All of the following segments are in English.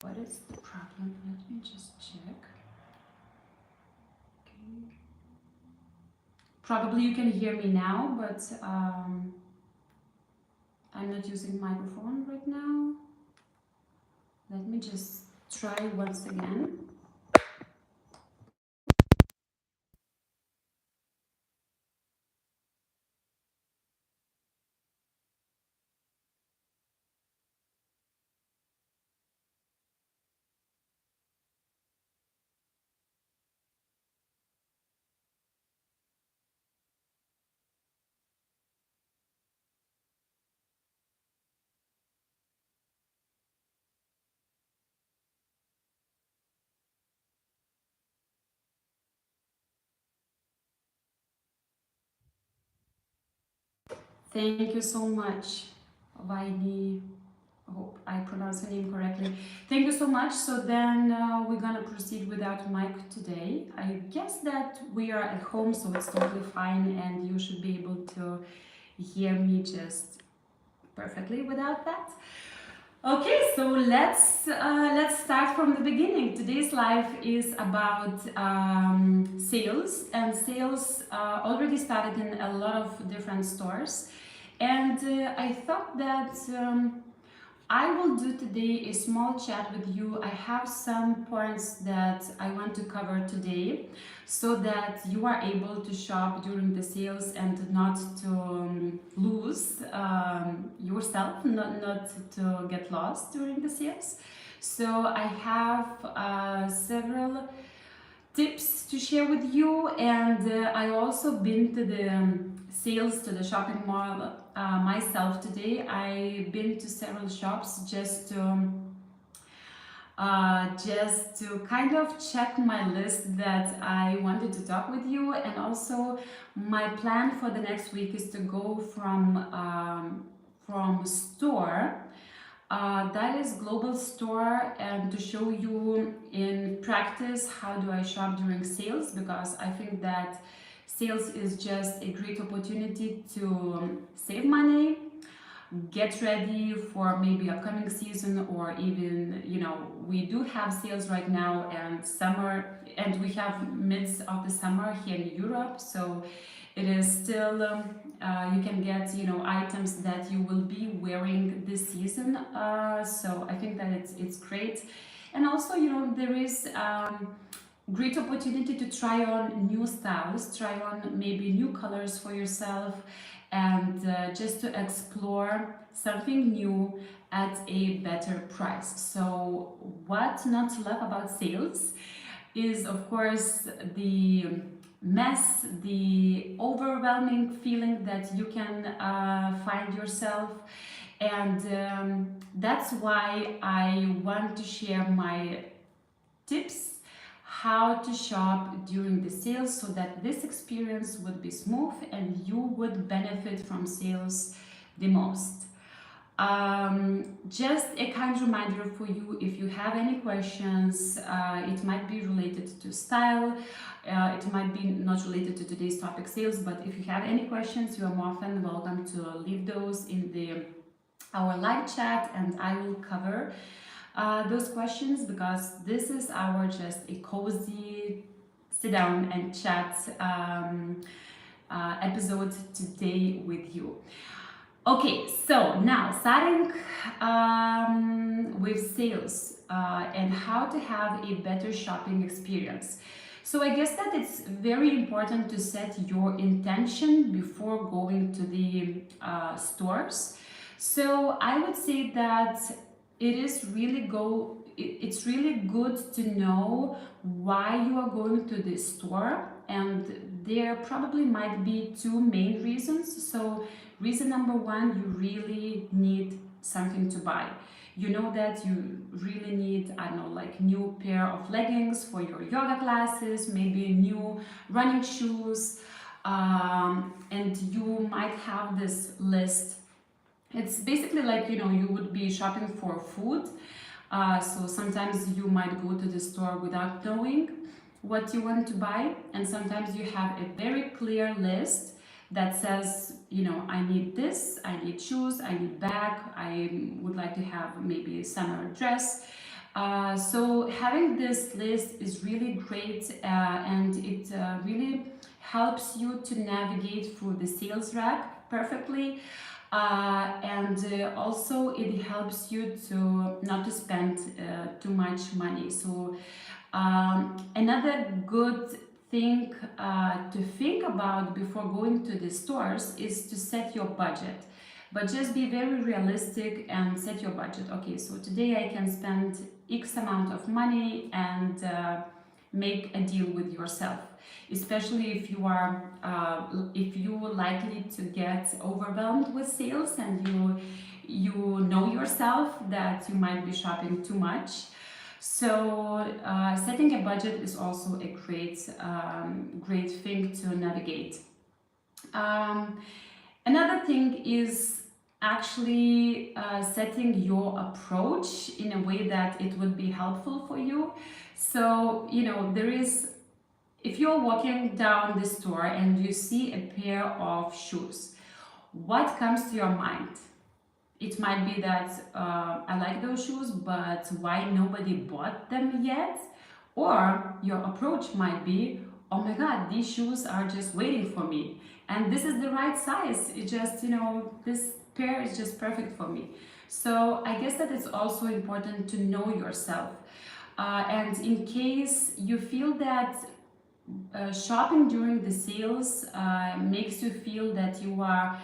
What is the problem? Let me just check. Okay. Probably you can hear me now, but I'm not using microphone right now. Let me just try once again. Thank you so much, Vaidi. I hope I pronounce your name correctly. Thank you so much. So then we're gonna proceed without mic today. I guess that we are at home, so it's totally fine, and you should be able to hear me just perfectly without that. Okay, so let's start from the beginning. Today's live is about sales, and sales already started in a lot of different stores. And I thought that I will do today a small chat with you. I have some points that I want to cover today so that you are able to shop during the sales and not to lose yourself, not to get lost during the sales. So I have several tips to share with you, and I also been to the sales, to the shopping mall myself today. I've been to several shops just to kind of check my list that I wanted to talk with you, and also my plan for the next week is to go from store that is global store, and to show you in practice how do I shop during sales, because I think that sales is just a great opportunity to save money, get ready for maybe upcoming season, or even, we do have sales right now and summer, and we have midst of the summer here in Europe, so it is still you can get items that you will be wearing this season, so I think that it's great. And also, there is great opportunity to try on new styles, try on maybe new colors for yourself, and just to explore something new at a better price. So what not to love about sales is, of course, the mess, the overwhelming feeling that you can find yourself. And that's why I want to share my tips how to shop during the sales, so that this experience would be smooth and you would benefit from sales the most. Just a kind reminder for you, if you have any questions, it might be related to style, it might be not related to today's topic sales, but if you have any questions, you are more than welcome to leave those in our live chat, and I will cover those questions, because this is our just a cozy sit down and chat episode today with you. Okay, so now starting with sales and how to have a better shopping experience. So I guess that it's very important to set your intention before going to the stores. So I would say that it's really good to know why you are going to the store, and there probably might be two main reasons. So reason number one, you really need something to buy. You know that you really need, I don't know, like new pair of leggings for your yoga classes, maybe new running shoes, and you might have this list. It's basically like, you would be shopping for food. So sometimes you might go to the store without knowing what you want to buy, and sometimes you have a very clear list that says, I need this, I need shoes, I need bag, I would like to have maybe a summer dress. So having this list is really great, and it really helps you to navigate through the sales rack perfectly. And also it helps you to not to spend too much money. So another good thing to think about before going to the stores is to set your budget. But just be very realistic and set your budget. Okay, so today I can spend X amount of money, and make a deal with yourself. Especially if you are likely to get overwhelmed with sales, and you know yourself that you might be shopping too much. So setting a budget is also a great thing to navigate. Another thing is actually setting your approach in a way that it would be helpful for you. So, if you're walking down the store and you see a pair of shoes, what comes to your mind? It might be that I like those shoes, but why nobody bought them yet? Or your approach might be, oh my god, these shoes are just waiting for me. And this is the right size. It just, this pair is just perfect for me. So I guess that it's also important to know yourself. And in case you feel that shopping during the sales makes you feel that you are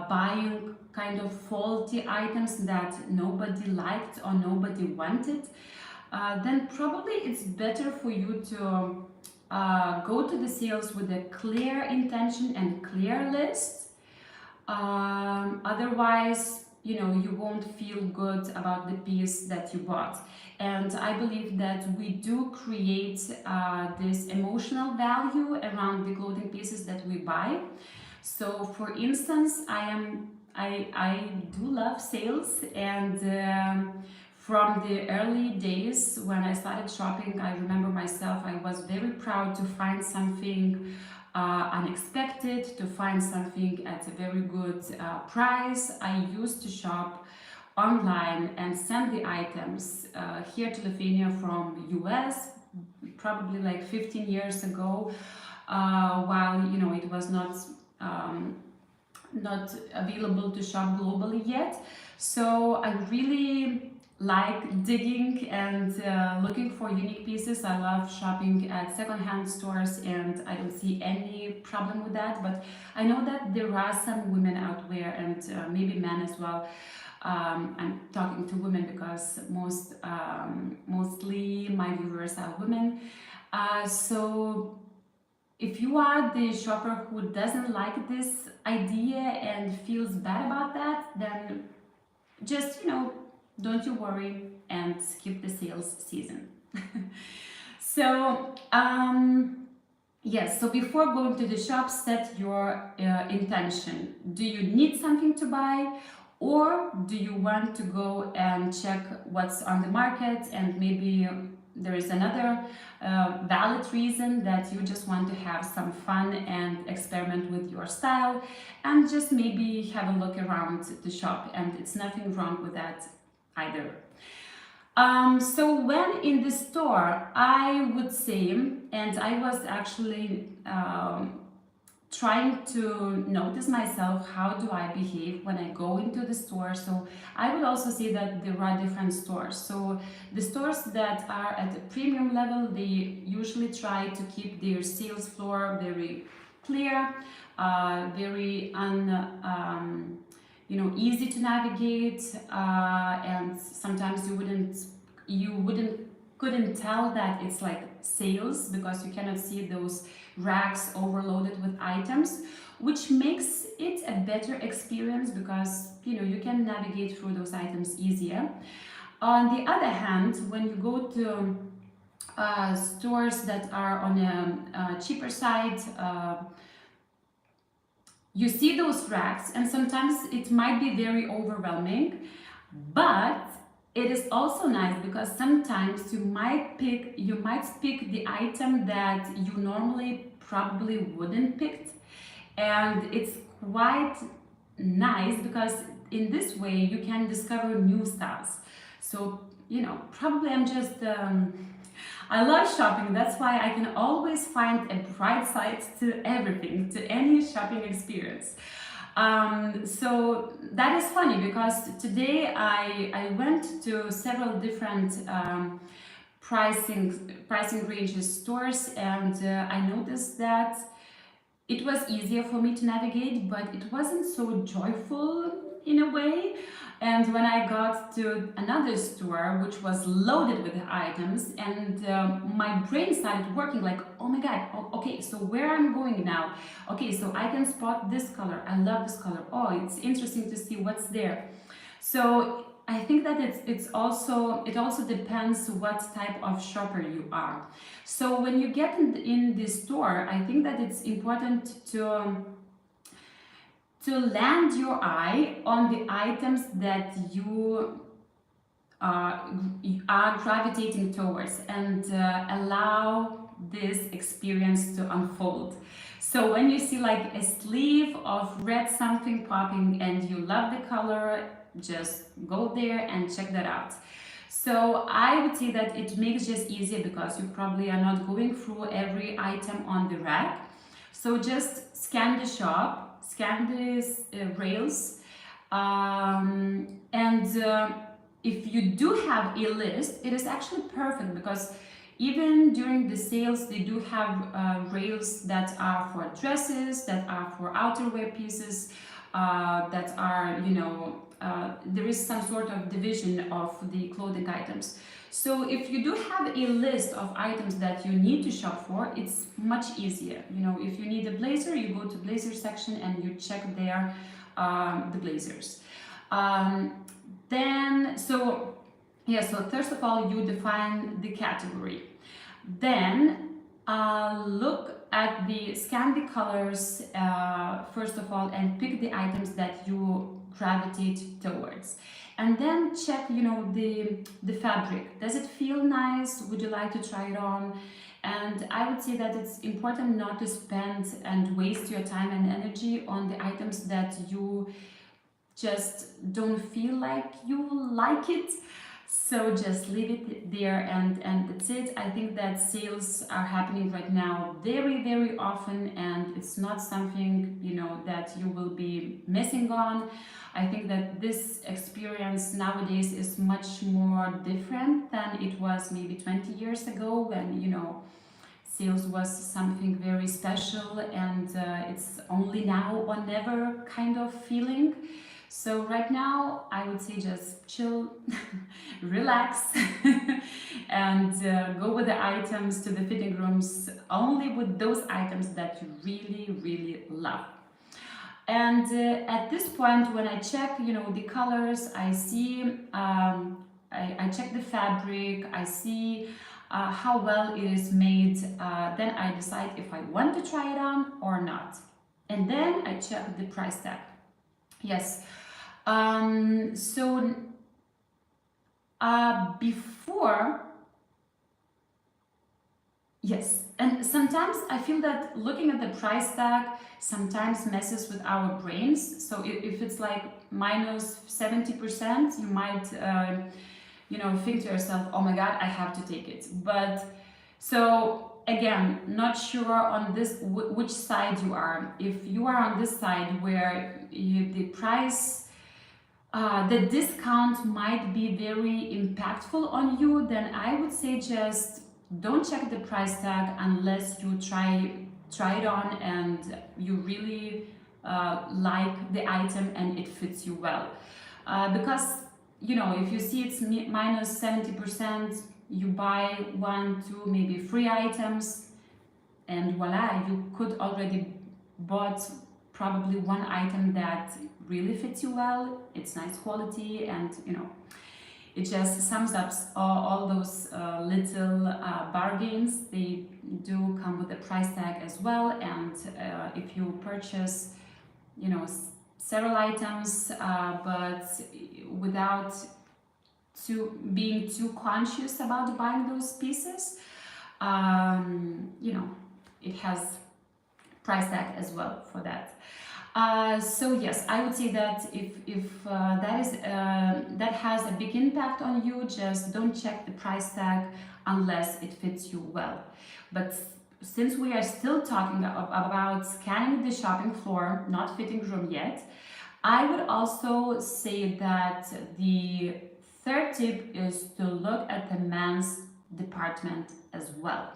buying kind of faulty items that nobody liked or nobody wanted, then probably it's better for you to go to the sales with a clear intention and clear list. Otherwise, you won't feel good about the piece that you bought. And I believe that we do create this emotional value around the clothing pieces that we buy. So for instance, I do love sales, and from the early days when I started shopping, I remember myself, I was very proud to find something unexpected, to find something at a very good price. I used to shop online and send the items here to Lithuania from US, probably like 15 years ago, while it was not available to shop globally yet. So I really like digging and looking for unique pieces. I love shopping at secondhand stores, and I don't see any problem with that. But I know that there are some women out there, and maybe men as well. I'm talking to women because mostly my viewers are women. So if you are the shopper who doesn't like this idea and feels bad about that, then just, don't you worry and skip the sales season. So, yes, so before going to the shop, set your intention. Do you need something to buy? Or do you want to go and check what's on the market, and maybe there is another valid reason that you just want to have some fun and experiment with your style and just maybe have a look around the shop, and it's nothing wrong with that either. So when in the store, I would say, and I was actually trying to notice myself, how do I behave when I go into the store. So I would also say that there are different stores. So the stores that are at the premium level, they usually try to keep their sales floor very clear, very easy to navigate, and sometimes couldn't tell that it's like sales because you cannot see those racks overloaded with items, which makes it a better experience because you can navigate through those items easier. On the other hand, when you go to stores that are on a cheaper side, you see those racks, and sometimes it might be very overwhelming, but it is also nice because sometimes you might pick the item that you normally probably wouldn't pick, and it's quite nice because in this way you can discover new styles. So probably I'm just, I love shopping. That's why I can always find a bright side to everything, to any shopping experience. So that is funny because today I went to several different pricing ranges stores, and I noticed that it was easier for me to navigate, but it wasn't so joyful in a way. And when I got to another store, which was loaded with items, and my brain started working like, oh my god, okay, so where I'm going now? Okay, so I can spot this color. I love this color. Oh, it's interesting to see what's there. So I think that it also depends what type of shopper you are. So when you get in the store, I think that it's important to land your eye on the items that you are gravitating towards, and allow this experience to unfold. So when you see like a sleeve of red something popping and you love the color, just go there and check that out. So I would say that it makes just easier because you probably are not going through every item on the rack. So just scan the shop, scan these rails, and if you do have a list, it is actually perfect because even during the sales, they do have rails that are for dresses, that are for outerwear pieces, that are, there is some sort of division of the clothing items. So if you do have a list of items that you need to shop for, it's much easier. If you need a blazer, you go to blazer section and you check there the blazers. So first of all, you define the category. Then scan the colors first of all, and pick the items that you gravitate towards. And then check, the fabric. Does it feel nice? Would you like to try it on? And I would say that it's important not to spend and waste your time and energy on the items that you just don't feel like you like it. So just leave it there, and that's it. I think that sales are happening right now very, very often, and it's not something, that you will be missing on. I think that this experience nowadays is much more different than it was maybe 20 years ago, when, sales was something very special, and it's only now or never kind of feeling. So right now, I would say just chill, relax, and go with the items to the fitting rooms only with those items that you really, really love. And at this point, when I check, the colors, I see, I check the fabric, I see how well it is made. Then I decide if I want to try it on or not. And then I check the price tag. Yes. Before, yes, and sometimes I feel that looking at the price tag sometimes messes with our brains. So if it's like minus 70%, you might, think to yourself, oh my God, I have to take it. But so again, not sure on this which side you are. If you are on this side where the price, the discount might be very impactful on you, then I would say just don't check the price tag unless you try it on and you really like the item and it fits you well. Because if you see it's minus 70%, you buy 1, 2, maybe 3 items, and voila, you could already bought probably one item that really fits you well. It's nice quality, and it just sums up all those little bargains. They do come with a price tag as well, and if you purchase several items but without being too conscious about buying those pieces, it has price tag as well for that. So yes, I would say that if that has a big impact on you, just don't check the price tag unless it fits you well. But since we are still talking about scanning the shopping floor, not fitting room yet, I would also say that the third tip is to look at the men's department as well.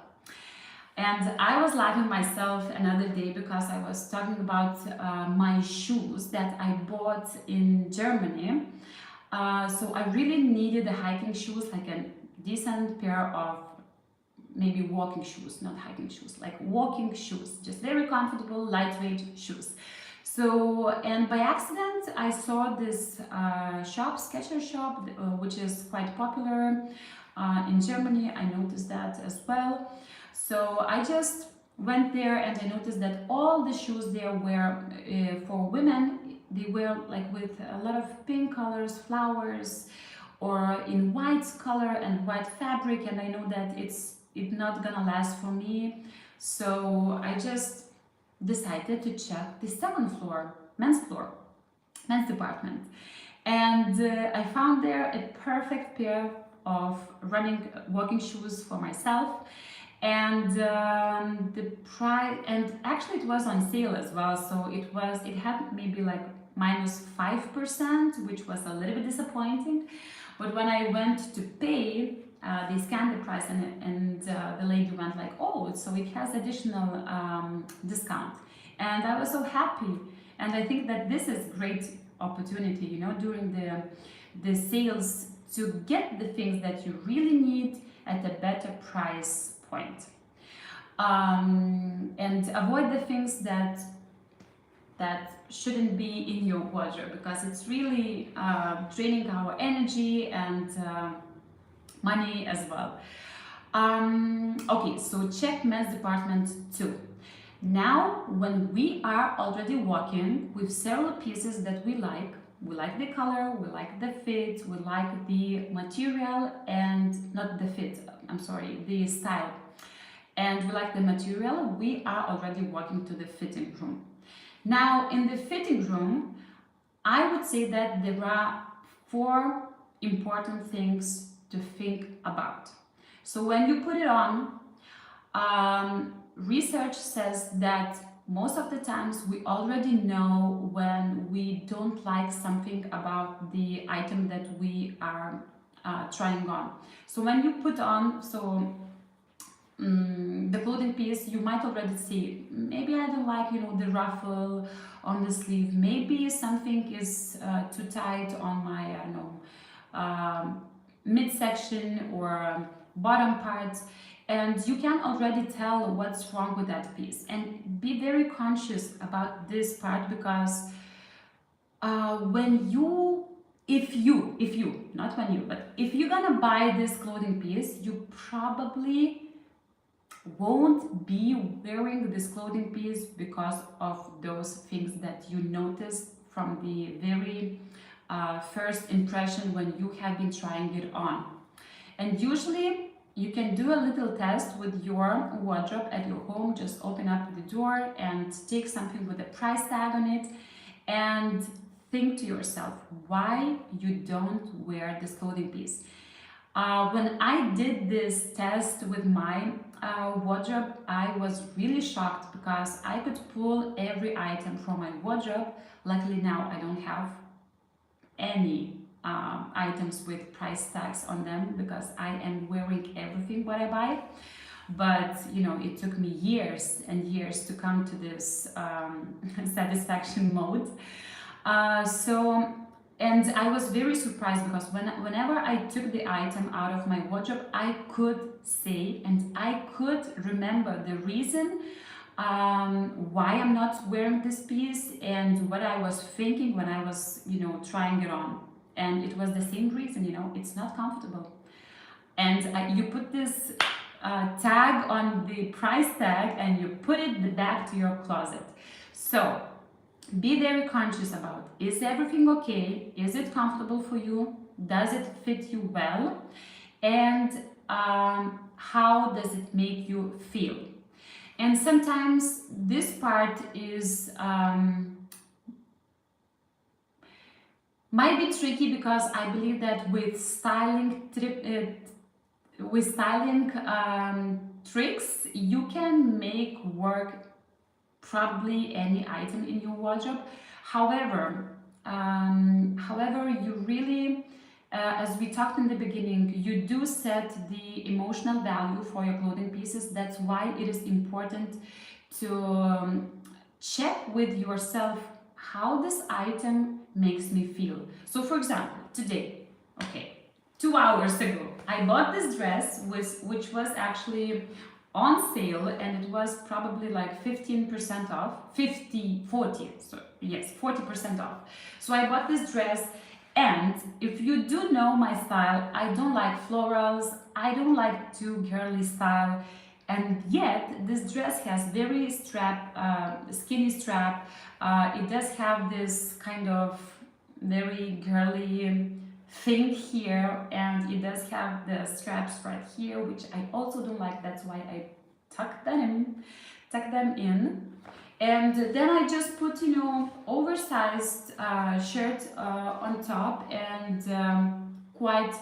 And I was laughing myself another day because I was talking about my shoes that I bought in Germany. So I really needed the hiking shoes, like a decent pair of maybe walking shoes, not hiking shoes, like walking shoes, just very comfortable, lightweight shoes. So, and by accident, I saw this shop, Skechers shop, which is quite popular in Germany. I noticed that as well. So I just went there and I noticed that all the shoes there were for women. They were like with a lot of pink colors, flowers, or in white color and white fabric. And I know that it's not gonna last for me. So I just decided to check the second floor, men's department. And I found there a perfect pair of walking shoes for myself. And the price, and actually it was on sale as well, so it had maybe like -5%, which was a little bit disappointing. But when I went to pay, they scanned the price, and the lady went like, oh, so it has additional discount. And I was so happy. And I think that this is great opportunity, you know, during the sales, to get the things that you really need at a better price point. And avoid the things that shouldn't be in your wardrobe, because it's really draining our energy and money as well. Okay, so check men's department too. Now, when we are already walking with several pieces that we like the color, we like the fit, we like the material, and not the fit, I'm sorry, the style. And we like the material, we are already walking to the fitting room. Now, in the fitting room, I would say that there are 4 important things to think about. So when you put it on, research says that most of the times we already know when we don't like something about the item that we are trying on. So when you put on, the clothing piece, you might already see, maybe I don't like, you know, the ruffle on the sleeve, maybe something is too tight on my, I don't know, midsection or bottom part, and you can already tell what's wrong with that piece. And be very conscious about this part, because if you, not when you, but if you're gonna buy this clothing piece, you probably won't be wearing this clothing piece because of those things that you noticed from the very first impression when you have been trying it on. And usually you can do a little test with your wardrobe at your home. Just open up the door and take something with a price tag on it and think to yourself why you don't wear this clothing piece. When I did this test with my wardrobe, I was really shocked because I could pull every item from my wardrobe. Luckily now I don't have any items with price tags on them because I am wearing everything what I buy. But you know, it took me years and years to come to this satisfaction mode. And I was very surprised because whenever I took the item out of my wardrobe, I could say and I could remember the reason why I'm not wearing this piece and what I was thinking when I was, you know, trying it on. And it was the same reason, you know, it's not comfortable. And you put this tag on the price tag and you put it back to your closet. So be very conscious about, is everything okay? Is it comfortable for you? Does it fit you well? And how does it make you feel? And sometimes this part is might be tricky because I believe that with styling tricks, you can make work probably any item in your wardrobe. However, you really, as we talked in the beginning, you do set the emotional value for your clothing pieces. That's why it is important to check with yourself how this item makes me feel. So, for example, today, okay, 2 hours ago, I bought this dress which was actually on sale, and it was probably like 15% off, 40, so yes, 40% off. So I bought this dress, and if you do know my style, I don't like florals, I don't like too girly style, and yet this dress has very skinny strap. It does have this kind of very girly thing here, and it does have the straps right here, which I also don't like. That's why I tuck them in. And then I just put, oversized shirt on top, and quite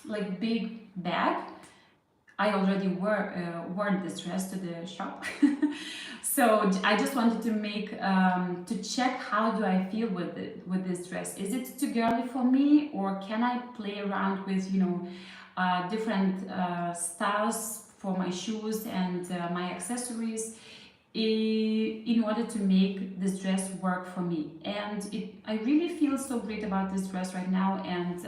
like big bag. I already worn this dress to the shop. So I just wanted to to check how do I feel with this dress. Is it too girly for me, or can I play around with different styles for my shoes and my accessories in order to make this dress work for me? And I really feel so great about this dress right now, and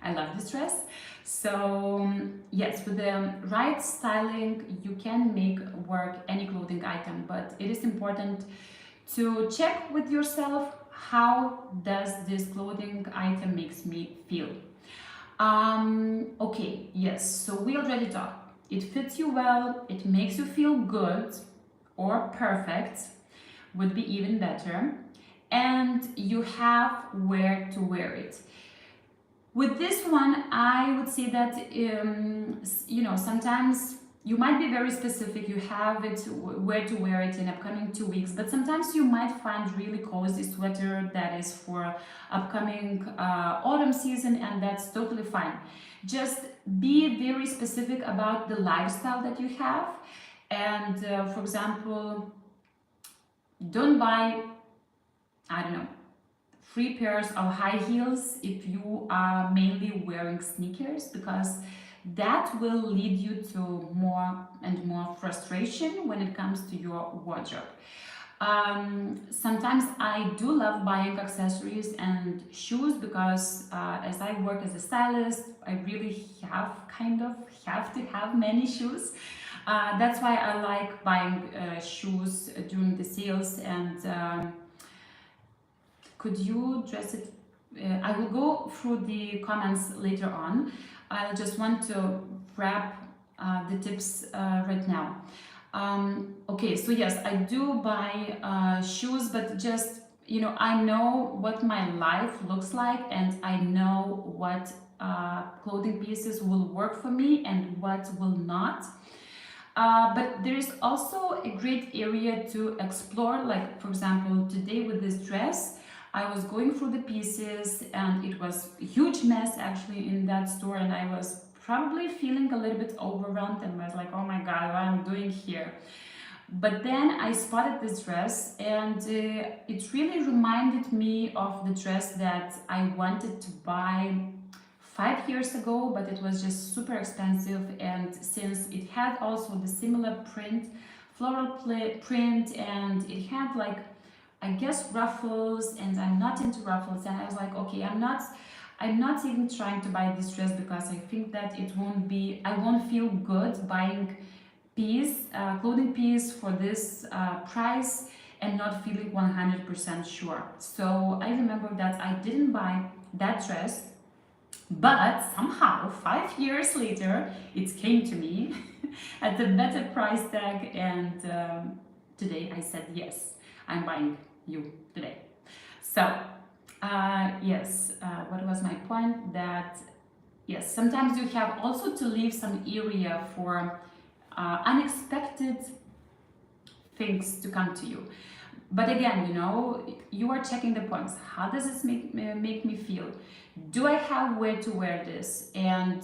I love this dress. So yes, with the right styling, you can make work any clothing item, but it is important to check with yourself, how does this clothing item makes me feel. Okay, yes, so we already talked. It fits you well, it makes you feel good or perfect, would be even better, and you have where to wear it. With this one, I would say that, sometimes you might be very specific, you have it where to wear it in upcoming 2 weeks, but sometimes you might find really cozy sweater that is for upcoming autumn season, and that's totally fine. Just be very specific about the lifestyle that you have, and for example, don't buy, I don't know, 3 pairs of high heels if you are mainly wearing sneakers, because that will lead you to more and more frustration when it comes to your wardrobe. Sometimes I do love buying accessories and shoes because as I work as a stylist, I really have to have many shoes. That's why I like buying shoes during the sales. And could you dress it? I will go through the comments later on. I just want to wrap the tips right now. Okay, so yes, I do buy shoes, but just, I know what my life looks like, and I know what clothing pieces will work for me and what will not. But there is also a great area to explore, like for example, today with this dress, I was going through the pieces, and it was a huge mess actually in that store, and I was probably feeling a little bit overwhelmed, and I was like, oh my god, what am I doing here? But then I spotted this dress, and it really reminded me of the dress that I wanted to buy 5 years ago, but it was just super expensive. And since it had also the similar print, floral print, and it had like, I guess, ruffles, and I'm not into ruffles, and I was like, okay, I'm not even trying to buy this dress because I think that I won't feel good buying clothing piece for this price and not feeling 100% sure. So I remember that I didn't buy that dress, but somehow 5 years later it came to me at a better price tag, and today I said yes, I'm buying you today. So yes, what was my point? That yes, sometimes you have also to leave some area for unexpected things to come to you. But again, you know, you are checking the points. How does this make me feel? Do I have where to wear this? And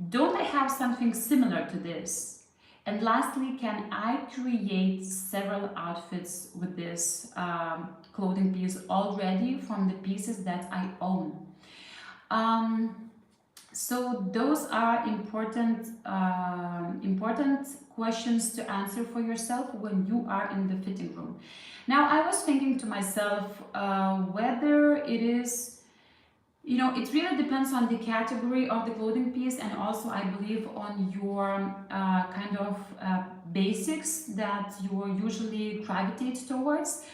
don't I have something similar to this? And lastly, can I create several outfits with this clothing piece already from the pieces that I own? So those are important questions to answer for yourself when you are in the fitting room. Now, I was thinking to myself whether it is, you know, it really depends on the category of the clothing piece, and also I believe on your kind of basics that you usually gravitate towards.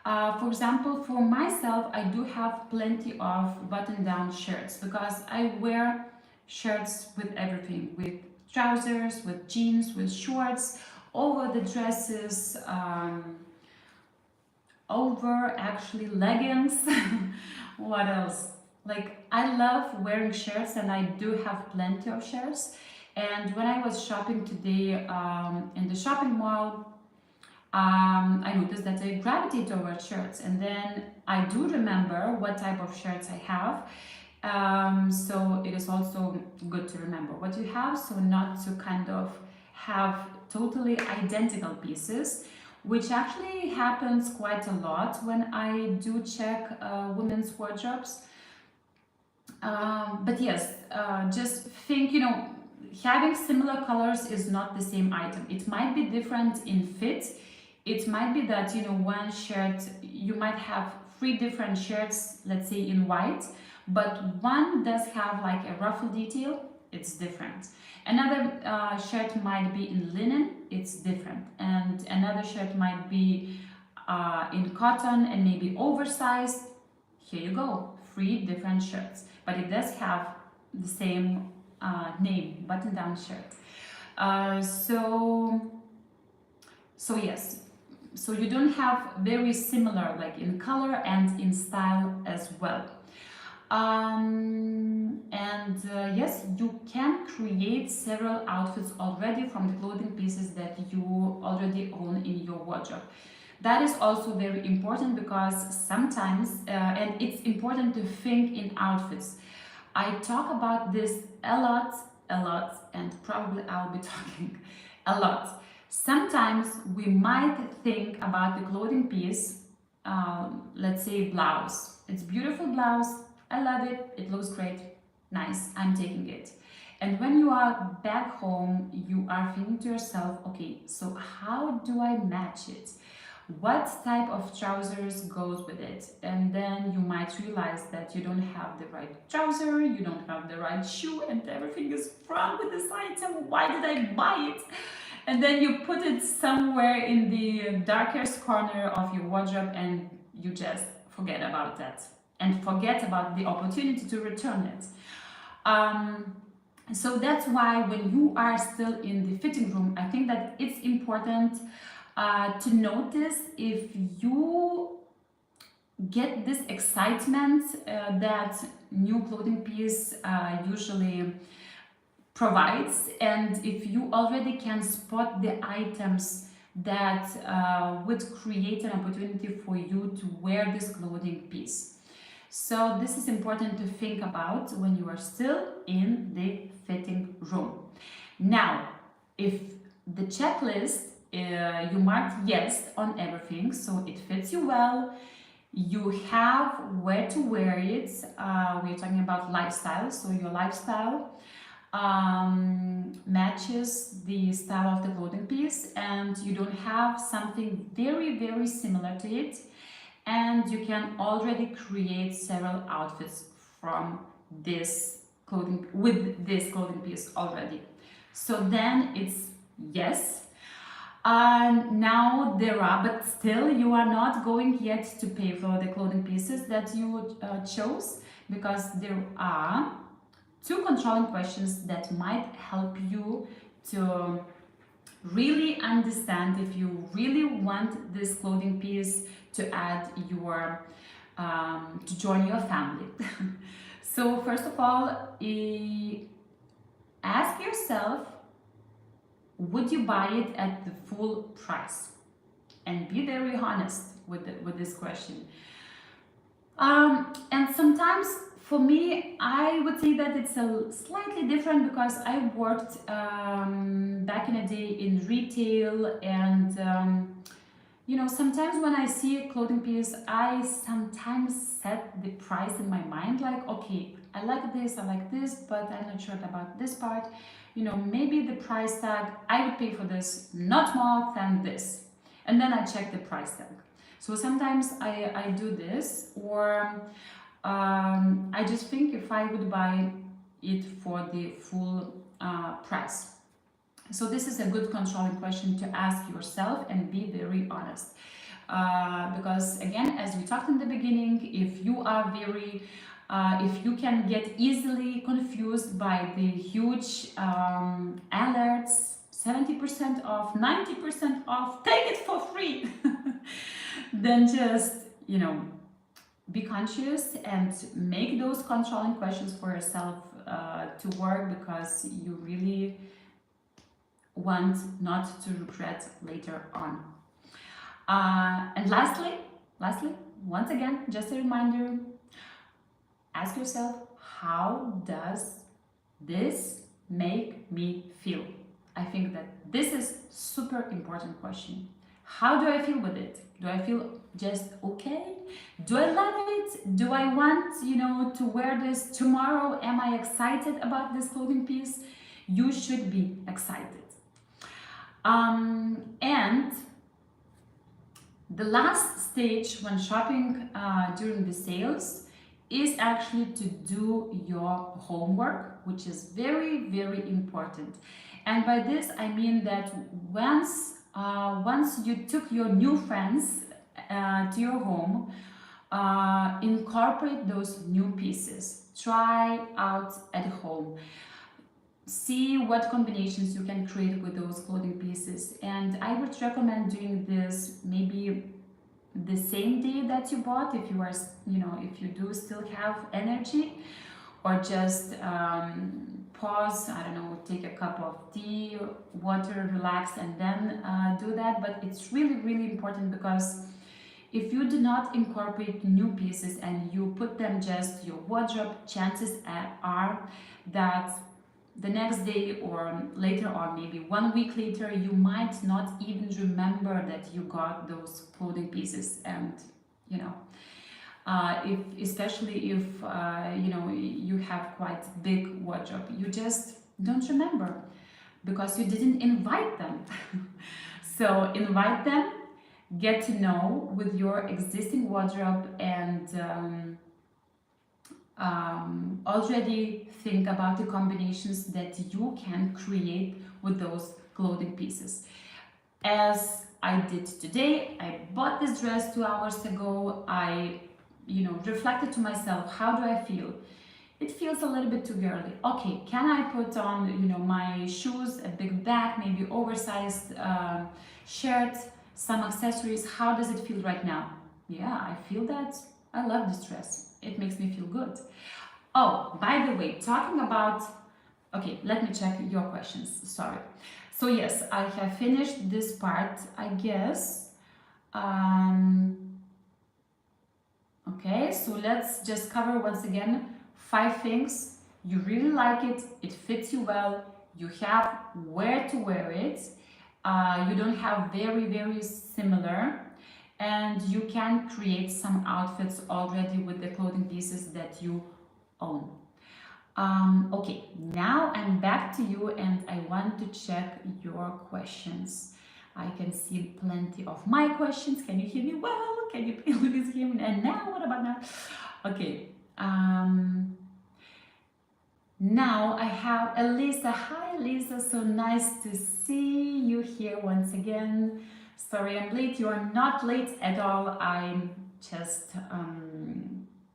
For example, for myself, I do have plenty of button-down shirts because I wear shirts with everything, with trousers, with jeans, with shorts, over the dresses, over actually leggings. What else? Like, I love wearing shirts, and I do have plenty of shirts. And when I was shopping today in the shopping mall, I noticed that I gravitate towards shirts, and then I do remember what type of shirts I have. So it is also good to remember what you have, so not to kind of have totally identical pieces, which actually happens quite a lot when I do check women's wardrobes. But yes, just think, you know, having similar colors is not the same item. It might be different in fit. It might be that, you know, one shirt, you might have three different shirts, let's say in white, but one does have like a ruffle detail, it's different. Another shirt might be in linen, it's different. And another shirt might be in cotton and maybe oversized. Here you go, three different shirts, but it does have the same name, button-down shirt. So yes, so you don't have very similar like in color and in style as well. Yes, you can create several outfits already from the clothing pieces that you already own in your wardrobe. That is also very important because sometimes, and it's important to think in outfits. I talk about this a lot, and probably I'll be talking a lot. Sometimes we might think about the clothing piece, let's say blouse. It's beautiful blouse, I love it, it looks great, nice, I'm taking it. And when you are back home, you are thinking to yourself, okay, so how do I match it? What type of trousers goes with it? And then you might realize that you don't have the right trouser, you don't have the right shoe, and everything is wrong with this item. Why did I buy it? And then you put it somewhere in the darkest corner of your wardrobe, and you just forget about that and forget about the opportunity to return it. So that's why when you are still in the fitting room, I think that it's important to notice if you get this excitement that new clothing piece usually provides, and if you already can spot the items that would create an opportunity for you to wear this clothing piece. So this is important to think about when you are still in the fitting room. Now, if the checklist you marked yes on everything, so it fits you well, you have where to wear it, we're talking about lifestyle, so your lifestyle matches the style of the clothing piece, and you don't have something very similar to it, and you can already create several outfits from this clothing with this clothing piece already. So then it's yes. Now there are, but still you are not going yet to pay for the clothing pieces that you chose, because there are two controlling questions that might help you to really understand if you really want this clothing piece to add your to join your family. So first of all, ask yourself, would you buy it at the full price? and be very honest with this question. And sometimes for me, I would say that it's a slightly different because I worked back in the day in retail, and you know, sometimes when I see a clothing piece, I sometimes set the price in my mind, like, okay, I like this, but I'm not sure about this part. You know, maybe the price tag, I would pay for this not more than this. And then I check the price tag. So sometimes I do this, or I just think if I would buy it for the full price. So this is a good controlling question to ask yourself and be very honest. Because again, as we talked in the beginning, if you are very, if you can get easily confused by the huge alerts, 70% off, 90% off, take it for free, then just, you know, be conscious and make those controlling questions for yourself to work, because you really want not to regret later on. And lastly, once again, just a reminder, ask yourself, how does this make me feel? I think that this is super important question. How do I feel with it? Do I feel just okay? Do I love it? Do I want, you know, to wear this tomorrow? Am I excited about this clothing piece? You should be excited. And the last stage when shopping during the sales is actually to do your homework, which is very, very important. And by this I mean that once you took your new friends to your home, incorporate those new pieces. Try out at home. See what combinations you can create with those clothing pieces. And I would recommend doing this maybe the same day that you bought, if you are, you know, if you do still have energy, or just pause, I don't know, take a cup of tea, water, relax, and then do that. But it's really, really important, because if you do not incorporate new pieces and you put them just your wardrobe, chances are that the next day or later, or maybe 1 week later, you might not even remember that you got those clothing pieces. And you know, especially if you know, you have quite big wardrobe, you just don't remember because you didn't invite them. So invite them, get to know with your existing wardrobe, and already think about the combinations that you can create with those clothing pieces. As I did today, I bought this dress 2 hours ago. I, you know, reflected to myself, how do I feel? It feels a little bit too girly. Okay, can I put on, you know, my shoes, a big bag, maybe oversized shirt, some accessories? How does it feel right now? Yeah, I feel that I love this dress. It makes me feel good. Oh, by the way, talking about, okay, let me check your questions, sorry. So yes, I have finished this part, I guess. Okay, so let's just cover once again 5 things. You really like it, it fits you well, you have where to wear it, you don't have very, very similar, and you can create some outfits already with the clothing pieces that you own. Okay, now I'm back to you, and I want to check your questions. I can see plenty of my questions. Can you hear me well? Can you please hear me? And now, what about now? Okay. Now I have Elisa. Hi, Elisa. So nice to see you here once again. Sorry I'm late. You are not late at all. I just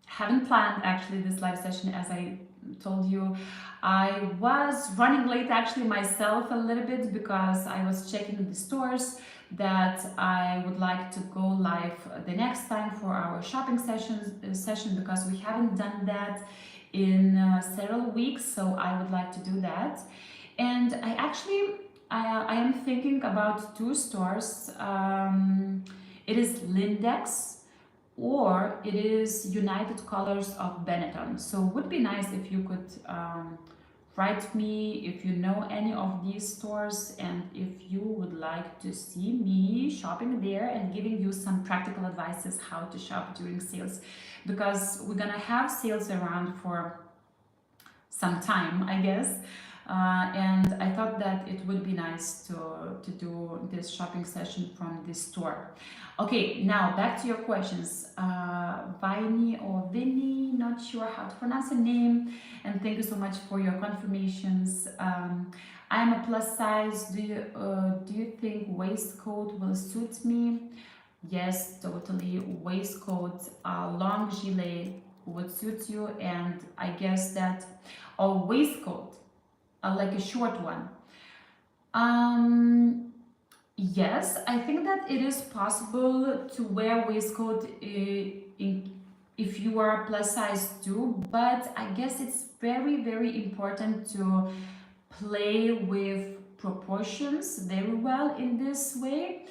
haven't planned actually this live session, as I told you. I was running late actually myself a little bit, because I was checking the stores that I would like to go live the next time for our shopping session, because we haven't done that in several weeks, so I would like to do that. And I actually I am thinking about two stores. It is Lindex or it is United Colors of Benetton. So would be nice if you could write me if you know any of these stores and if you would like to see me shopping there and giving you some practical advices how to shop during sales, because we're gonna have sales around for some time, I guess. And I thought that it would be nice to do this shopping session from this store. Okay, now back to your questions. Vini or Vinny, not sure how to pronounce the name, and thank you so much for your confirmations. I am a plus size. Do you think waistcoat will suit me? Yes, totally. Waistcoat, long gilet would suit you, and I guess that a waistcoat, like a short one. Yes, I think that it is possible to wear waistcoat if you are plus size too, but I guess it's very, very important to play with proportions very well in this way,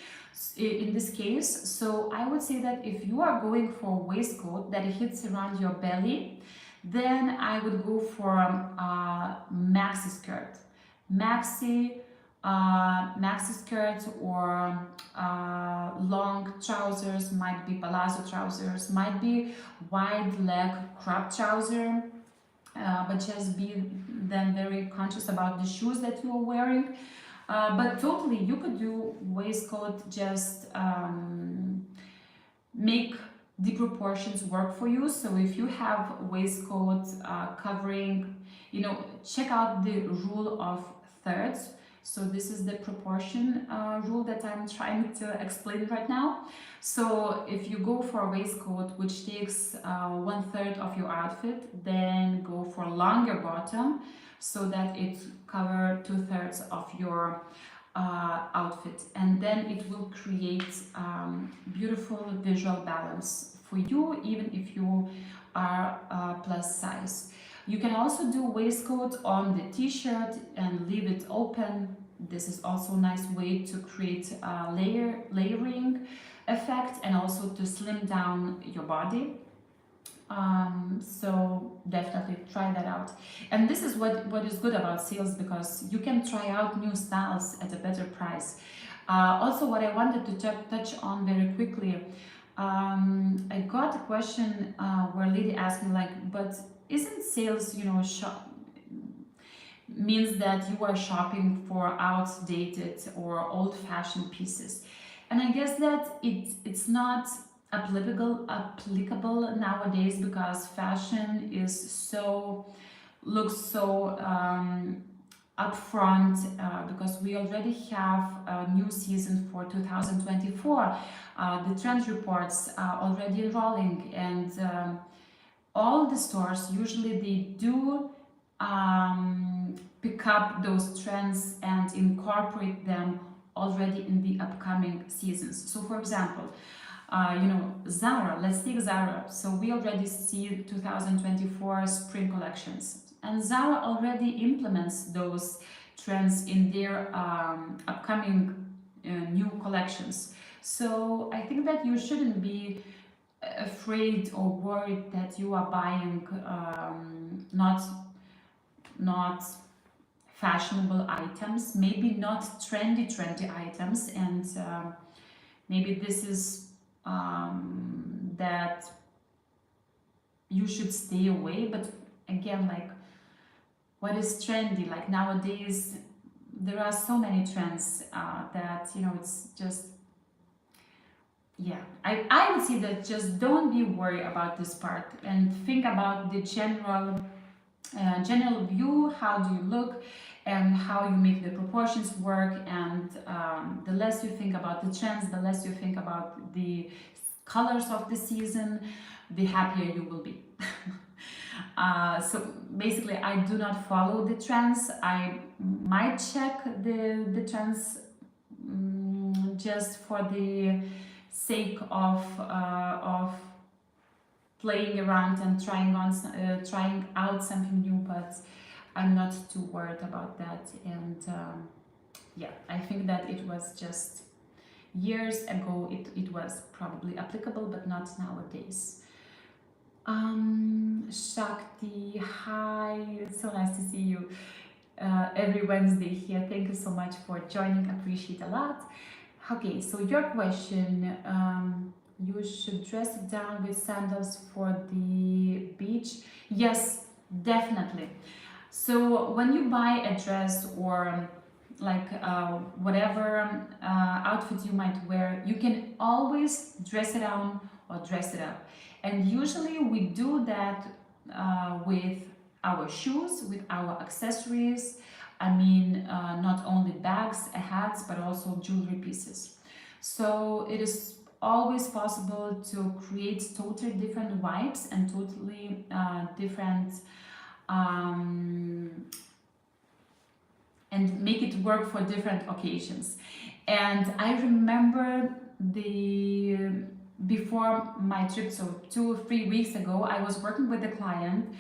in this case. So I would say that if you are going for a waistcoat that hits around your belly, then I would go for maxi skirt. Maxi skirt or long trousers, might be palazzo trousers, might be wide leg crop trouser, but just be then very conscious about the shoes that you are wearing. But totally, you could do waistcoat, just make the proportions work for you. So if you have waistcoat covering, check out the rule of thirds. So this is the proportion rule that I'm trying to explain right now. So if you go for a waistcoat which takes 1/3 of your outfit, then go for a longer bottom so that it covers 2/3 of your outfit, and then it will create beautiful visual balance for you, even if you are plus size. You can also do waistcoat on the t-shirt and leave it open. This is also a nice way to create a layering effect and also to slim down your body. So definitely try that out. And this is what is good about sales, because you can try out new styles at a better price. Also, what I wanted to touch on very quickly, I got a question where a lady asked me like, but isn't sales, means that you are shopping for outdated or old-fashioned pieces? And I guess that it's not applicable nowadays, because fashion looks so upfront, because we already have a new season for 2024. The trend reports are already rolling, and all the stores usually they do pick up those trends and incorporate them already in the upcoming seasons. So for example, Zara, let's take Zara. So we already see 2024 spring collections, and Zara already implements those trends in their upcoming new collections. So I think that you shouldn't be afraid or worried that you are buying not fashionable items, maybe not trendy items, and maybe this is that you should stay away. But again, like, what is trendy? Like nowadays there are so many trends that it's just, yeah, I would say that just don't be worried about this part and think about the general view. How do you look and how you make the proportions work, and the less you think about the trends, the less you think about the colors of the season, the happier you will be. So basically I do not follow the trends. I might check the trends just for the sake of playing around and trying out something new, but I'm not too worried about that. And yeah, I think that it was just years ago, it was probably applicable, but not nowadays. Shakti, hi, it's so nice to see you every Wednesday here. Thank you so much for joining, appreciate a lot. Okay, so your question, you should dress it down with sandals for the beach. Yes, definitely. So when you buy a dress or like whatever outfit you might wear, you can always dress it down or dress it up. And usually we do that with our shoes, with our accessories. I mean, not only bags, hats, but also jewelry pieces. So it is always possible to create totally different vibes and totally different um, and make it work for different occasions. And I remember the before my trip, so 2 or 3 weeks ago, I was working with a client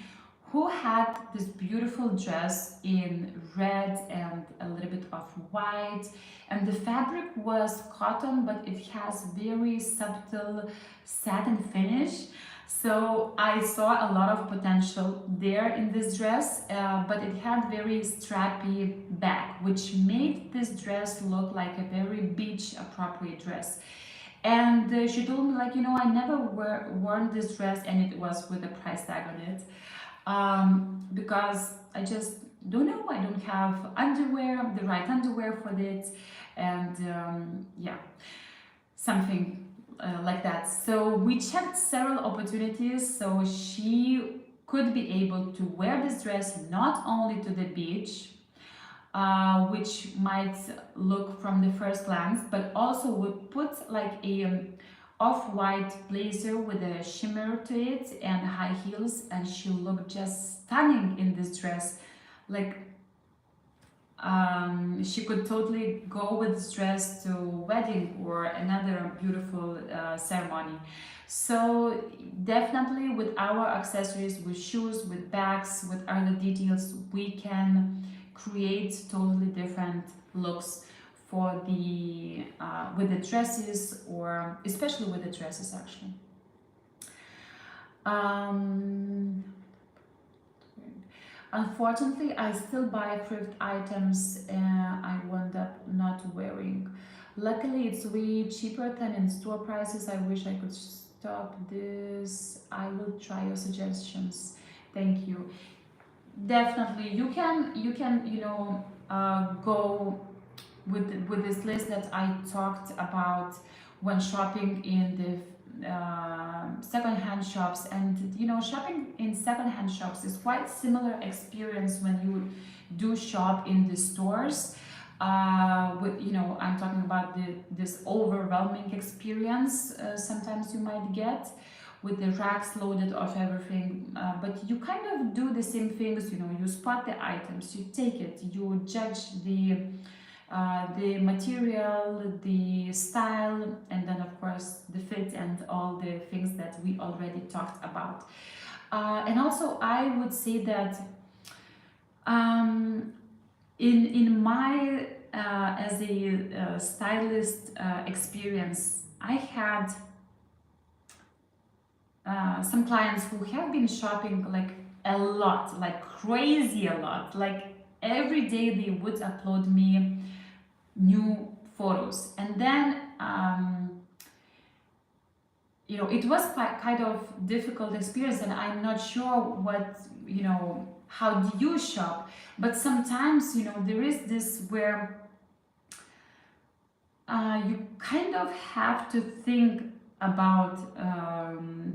who had this beautiful dress in red and a little bit of white, and the fabric was cotton, but it has very subtle satin finish. So I saw a lot of potential there in this dress, but it had very strappy back, which made this dress look like a very beach appropriate dress. And she told me, like, I never worn this dress, and it was with a price tag on it, because I just don't know. I don't have underwear, the right underwear for it, and yeah, something like that. So we checked several opportunities so she could be able to wear this dress not only to the beach, which might look from the first glance, but also would put like a off-white blazer with a shimmer to it and high heels, and she looked just stunning in this dress. Like she could totally go with this dress to wedding or another beautiful ceremony. So definitely with our accessories, with shoes, with bags, with other details, we can create totally different looks for the with the dresses, or especially with the dresses actually. um, Unfortunately, I still buy thrift items I wound up not wearing. Luckily, it's way cheaper than in store prices. I wish I could stop this. I will try your suggestions. Thank you. Definitely, you can go with this list that I talked about when shopping in the secondhand shops. And shopping in secondhand shops is quite similar experience when you do shop in the stores. With I'm talking about this overwhelming experience sometimes you might get with the racks loaded of everything, but you kind of do the same things. You spot the items, you take it, you judge the material, the style, and then of course the fit and all the things that we already talked about. And also I would say that in my as a stylist experience, I had some clients who have been shopping like a lot, like crazy a lot. Like every day they would upload me new photos, and then it was quite kind of difficult experience, and I'm not sure what how do you shop. But sometimes there is this where you kind of have to think about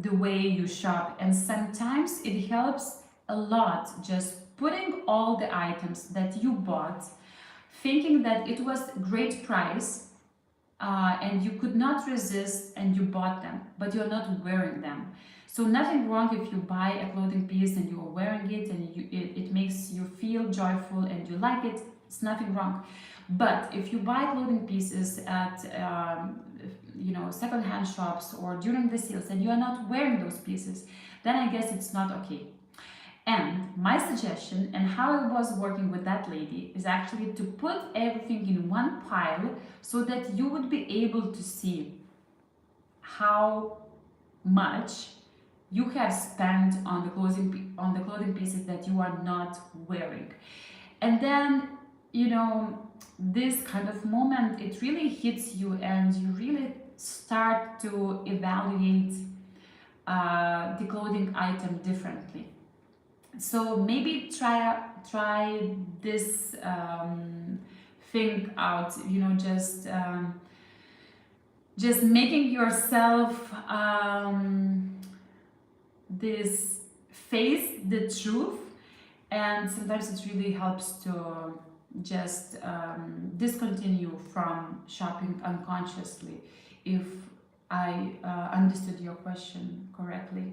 the way you shop, and sometimes it helps a lot just putting all the items that you bought, thinking that it was great price, and you could not resist and you bought them, but you're not wearing them. So nothing wrong if you buy a clothing piece and you're wearing it and it makes you feel joyful and you like it. It's nothing wrong. But if you buy clothing pieces at second-hand shops or during the sales and you are not wearing those pieces, then I guess it's not okay. And my suggestion and how I was working with that lady is actually to put everything in one pile so that you would be able to see how much you have spent on the clothing pieces that you are not wearing. And then, you know, this kind of moment, it really hits you and you really start to evaluate the clothing item differently. So maybe try this thing out, you know, just making yourself this face the truth. And sometimes it really helps to just discontinue from shopping unconsciously, if I understood your question correctly.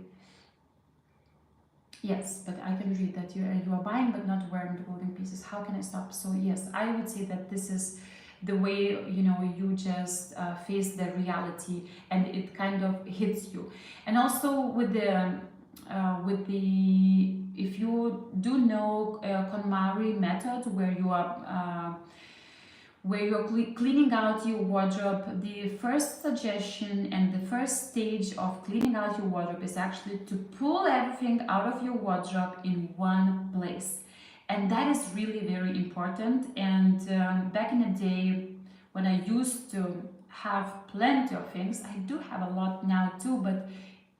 Yes, but I can read that you are buying but not wearing the clothing pieces. How can I stop? So yes, I would say that this is the way, you know, you just face the reality and it kind of hits you. And also with the if you do know KonMari method, where you're cleaning out your wardrobe, the first suggestion and the first stage of cleaning out your wardrobe is actually to pull everything out of your wardrobe in one place. And that is really very important. And back in the day, when I used to have plenty of things, I do have a lot now too, but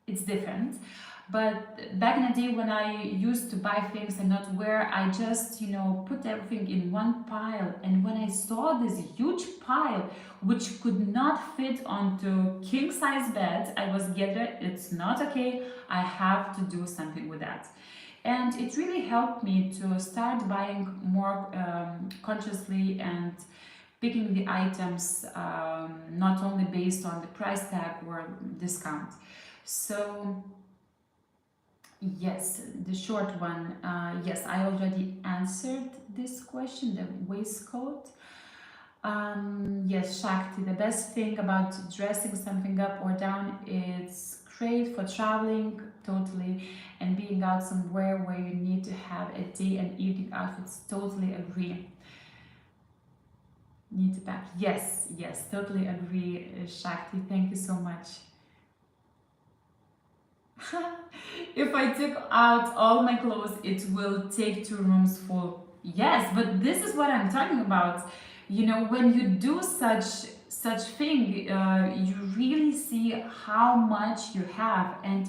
it's different. But back in the day when I used to buy things and not wear, I just, you know, put everything in one pile. And when I saw this huge pile, which could not fit onto king size bed, I was getting, it's not okay, I have to do something with that. And it really helped me to start buying more consciously and picking the items not only based on the price tag or discount. So yes, the short one. Yes, I already answered this question, the waistcoat. Yes, Shakti, the best thing about dressing something up or down, it's great for traveling, totally, and being out somewhere where you need to have a day and evening outfits, totally agree. Need to pack. Yes, yes, totally agree, Shakti. Thank you so much. If I took out all my clothes, it will take 2 rooms full. Yes, but this is what I'm talking about. You know, when you do such thing, you really see how much you have, and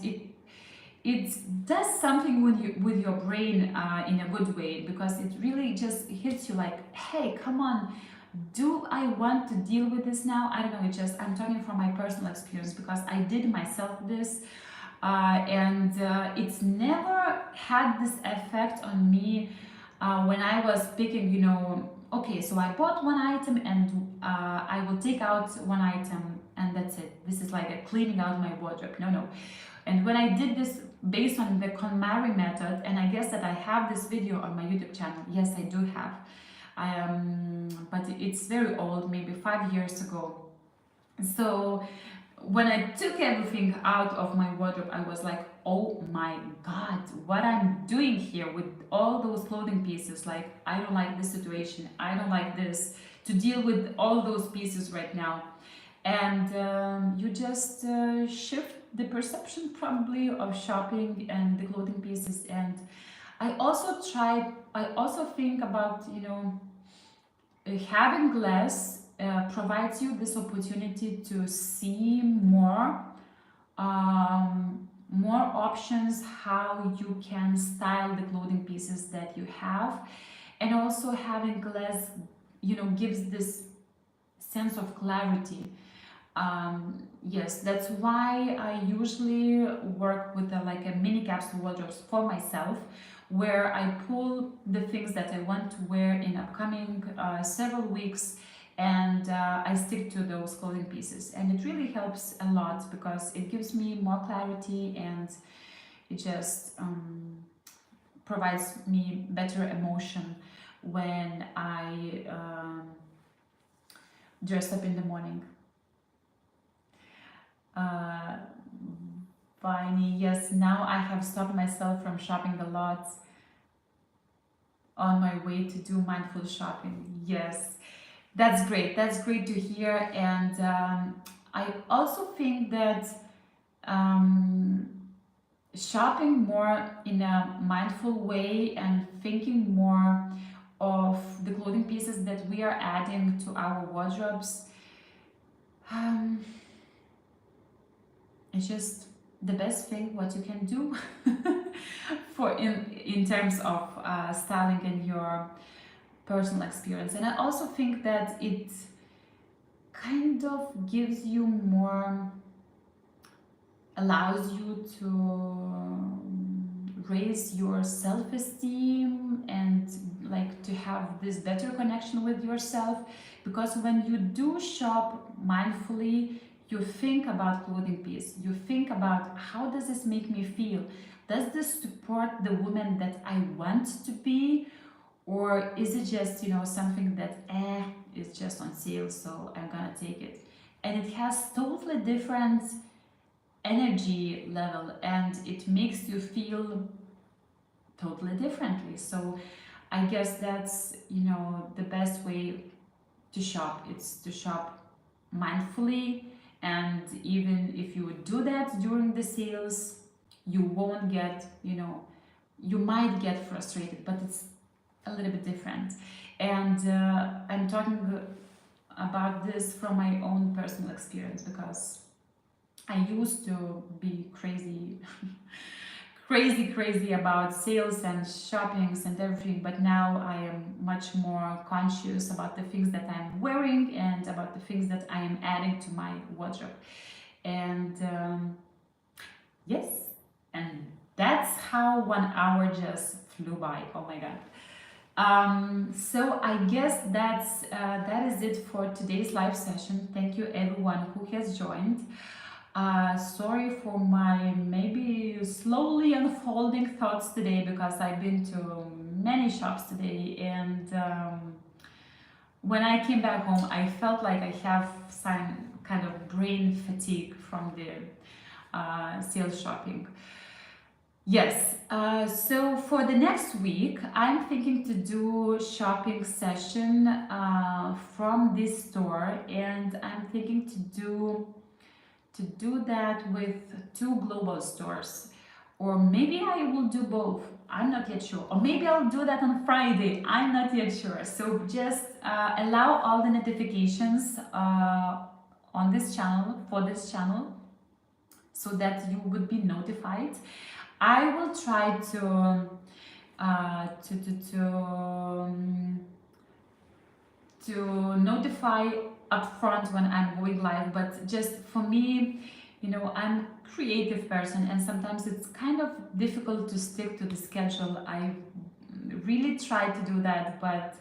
it does something with your brain in a good way, because it really just hits you like, hey, come on, do I want to deal with this now? I don't know. I'm talking from my personal experience, because I did myself this. And it's never had this effect on me when I was picking, you know, okay, so I bought one item and I will take out one item and that's it. This is like a cleaning out my wardrobe. No, no. And when I did this based on the KonMari method, and I guess that I have this video on my YouTube channel. Yes, I do have. But it's very old, maybe 5 years ago. So when I took everything out of my wardrobe, I was like, oh my God, what I'm doing here with all those clothing pieces. Like, I don't like this situation. I don't like this, to deal with all those pieces right now. And you just shift the perception probably of shopping and the clothing pieces. And I also think about, you know, having less provides you this opportunity to see more options how you can style the clothing pieces that you have. And also having less, you know, gives this sense of clarity. Yes, that's why I usually work with like a mini capsule wardrobes for myself, where I pull the things that I want to wear in upcoming several weeks, and I stick to those clothing pieces. And it really helps a lot, because it gives me more clarity, and it just provides me better emotion when I dress up in the morning. Viney. Yes, now I have stopped myself from shopping a lot on my way to do mindful shopping. Yes, that's great. That's great to hear. And I also think that um, shopping more in a mindful way and thinking more of the clothing pieces that we are adding to our wardrobes, um, it's just the best thing what you can do for in terms of styling and your personal experience. And I also think that it kind of gives you more, allows you to raise your self-esteem and like to have this better connection with yourself, because when you do shop mindfully, you think about clothing piece, you think about how does this make me feel, does this support the woman that I want to be, or is it just, you know, something that is just on sale, so I'm gonna take it. And it has totally different energy level and it makes you feel totally differently. So I guess that's, you know, the best way to shop. It's to shop mindfully, and even if you do that during the sales, you won't get, you know, you might get frustrated, but it's a little bit different. And I'm talking about this from my own personal experience, because I used to be crazy, crazy about sales and shoppings and everything, but now I am much more conscious about the things that I'm wearing and about the things that I am adding to my wardrobe. And yes, and that's how 1 hour just flew by. Oh my god. So I guess that is it for today's live session. Thank you everyone who has joined. Sorry for my maybe slowly unfolding thoughts today, because I've been to many shops today, and when I came back home I felt like I have some kind of brain fatigue from the sales shopping. Yes, so for the next week, I'm thinking to do shopping session from this store, and I'm thinking to do that with 2 global stores, or maybe I will do both. I'm not yet sure, or maybe I'll do that on Friday. I'm not yet sure. So just allow all the notifications on this channel, for this channel, so that you would be notified. I will try to notify upfront when I'm going live, but just for me, you know, I'm a creative person and sometimes it's kind of difficult to stick to the schedule. I really try to do that, but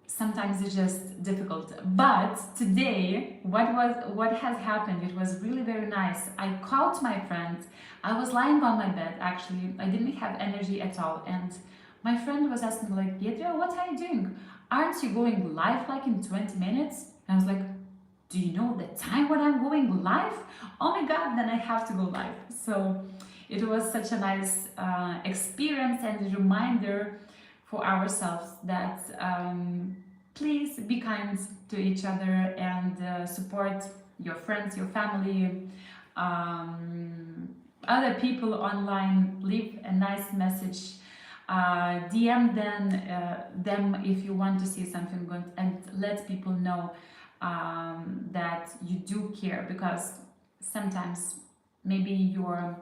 sometimes it's just difficult. But today, what has happened, it was really very nice. I called my friend. I was lying on my bed, actually. I didn't have energy at all, and my friend was asking like, Pietro, what are you doing? Aren't you going live like in 20 minutes? And I was like, do you know the time when I'm going live? Oh my god, then I have to go live. So it was such a nice experience and a reminder for ourselves that please be kind to each other and support your friends, your family, other people online. Leave a nice message, DM them if you want to see something good, and let people know that you do care, because sometimes maybe your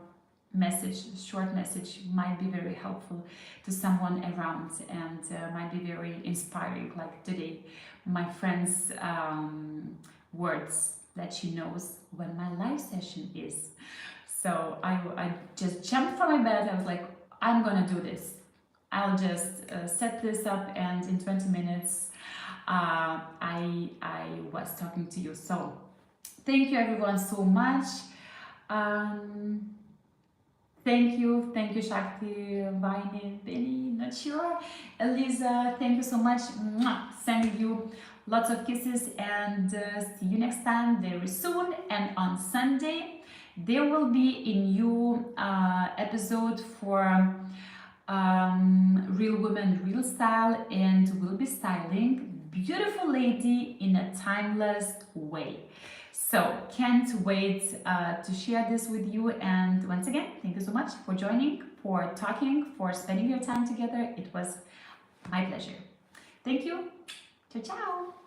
short message might be very helpful to someone around, and might be very inspiring, like today my friend's words that she knows when my live session is. So I just jumped from my bed. I was like, I'm gonna do this. I'll just set this up, and in 20 minutes I was talking to you. So thank you everyone so much. Thank you Shakti, Vaini, Benny, not sure, Eliza, thank you so much. Mwah. Sending you lots of kisses, and see you next time very soon, and on Sunday There will be a new episode for Real Women, Real Style, and we'll be styling beautiful lady in a timeless way. So can't wait to share this with you. And once again, thank you so much for joining, for talking, for spending your time together. It was my pleasure. Thank you. Ciao, ciao.